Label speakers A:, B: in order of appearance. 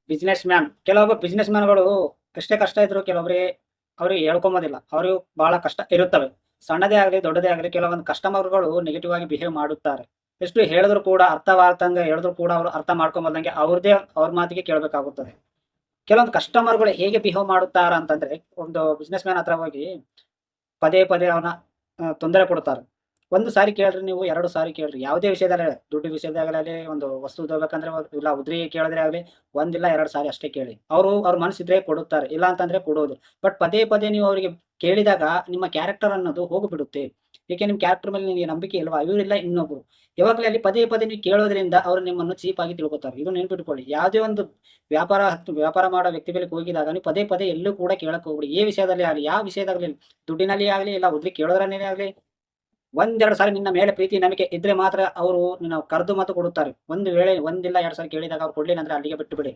A: Business man ಕೆಲವೊಬ್ಬ business ಮ್ಯಾನ್ಗಳು ಎಷ್ಟೇ ಕಷ್ಟ ಇದ್ರು ಕೆಲವೊಬ್ಬರಿಗೆ ಅವ್ರಿಗೆ ಹೇಳ್ಕೊಂಬೋದಿಲ್ಲ. ಅವ್ರಿಗೂ ಬಹಳ ಕಷ್ಟ ಇರುತ್ತವೆ. ಸಣ್ಣದೇ ಆಗಲಿ ದೊಡ್ಡದೇ ಆಗಲಿ ಕೆಲವೊಂದು ಕಸ್ಟಮರ್ಗಳು ನೆಗೆಟಿವ್ ಆಗಿ ಬಿಹೇವ್ ಮಾಡುತ್ತಾರೆ. ಎಷ್ಟು ಹೇಳಿದ್ರು ಕೂಡ ಅರ್ಥವಾಗ್ತಂಗೆ ಹೇಳಿದ್ರು ಕೂಡ ಅವರು ಅರ್ಥ ಮಾಡ್ಕೊಂಬಲ್ದಂಗೆ ಅವ್ರದೇ ಅವ್ರ ಮಾತಿಗೆ ಕೇಳಬೇಕಾಗುತ್ತದೆ. ಕೆಲವೊಂದು ಕಸ್ಟಮರ್ಗಳು ಹೇಗೆ ಬಿಹೇವ್ ಮಾಡುತ್ತಾರ ಅಂತಂದ್ರೆ, ಒಂದು ಬಿಸ್ನೆಸ್ ಮ್ಯಾನ್ ಹತ್ರ ಹೋಗಿ ಪದೇ ಪದೇ ಅವನ ತೊಂದರೆ ಕೊಡ್ತಾರೆ. ಒಂದು ಸಾರಿ ಕೇಳ್ರಿ ನೀವು, 2 ಸಾರಿ ಕೇಳ್ರಿ. ಯಾವುದೇ ವಿಷಯದಲ್ಲೇ ದುಡ್ಡು ವಿಷಯದಾಗಲಿ, ಒಂದು ವಸ್ತು ತಗೋಬೇಕಂದ್ರೆ ಇಲ್ಲ ಉದ್ರಿ ಕೇಳಿದ್ರೆ ಆಗಲಿ, ಒಂದಿಲ್ಲ 2 ಸಾರಿ ಅಷ್ಟೇ ಕೇಳಿ. ಅವ್ರ ಮನಸ್ಸಿದ್ರೆ ಕೊಡುತ್ತಾರೆ, ಇಲ್ಲ ಅಂತಂದ್ರೆ ಕೊಡೋದಿಲ್ಲ. ಬಟ್ ಪದೇ ಪದೇ ನೀವು ಅವರಿಗೆ ಕೇಳಿದಾಗ ನಿಮ್ಮ ಕ್ಯಾರೆಕ್ಟರ್ ಅನ್ನೋದು ಹೋಗಿಬಿಡುತ್ತೆ. ಏಕೆ ನಿಮ್ಮ ಕ್ಯಾರೆಕ್ಟರ್ ಮೇಲೆ ನಿಮಗೆ ನಂಬಿಕೆ ಇಲ್ವಾ? ಇವರಿಲ್ಲ ಇನ್ನೊಬ್ರು. ಯಾವಾಗಲೇ ಅಲ್ಲಿ ಪದೇ ಪದೇ ನೀವು ಕೇಳೋದ್ರಿಂದ ಅವರು ನಿಮ್ಮನ್ನು ಚೀಪ್ ಆಗಿ ತಿಳ್ಕೊತಾರೆ. ಇದು ನೆನ್ಪಿಟ್ಕೊಳ್ಳಿ. ಯಾವುದೇ ಒಂದು ವ್ಯಾಪಾರ ಮಾಡೋ ವ್ಯಕ್ತಿ ಬಳಿಗೆ ಹೋಗಿದಾಗ ನೀವು ಪದೇ ಪದೇ ಎಲ್ಲೂ ಕೂಡ ಕೇಳಕ್ಕೆ ಹೋಗ್ಬೇಡಿ. ಏ ವಿಷಯದಲ್ಲಿ ಆಗಲಿ, ಯಾವ ವಿಷಯದಾಗಲಿ, ದುಡ್ಡಿನಲ್ಲಿ ಆಗಲಿ, ಇಲ್ಲ ಉದ್ರಿ ಕೇಳೋದ್ರಲ್ಲೇ ಆಗಲಿ, 1, 2 ಸಾರಿ ನಿನ್ನ ಮೇಲೆ ಪ್ರೀತಿ ನಂಬಿಕೆ ಇದ್ರೆ ಮಾತ್ರ ಅವರು ನಿನ್ನ ಕರೆದು ಮತ್ತು ಕೊಡುತ್ತಾರೆ. ಒಂದು ವೇಳೆ ಒಂದಿಲ್ಲ 2 ಸಾರಿ ಕೇಳಿದಾಗ ಅವ್ರು ಕೊಡ್ಲಿಲ್ಲ ಅಂದ್ರೆ ಅಲ್ಲಿಗೆ ಬಿಟ್ಟು ಬಿಡಿ.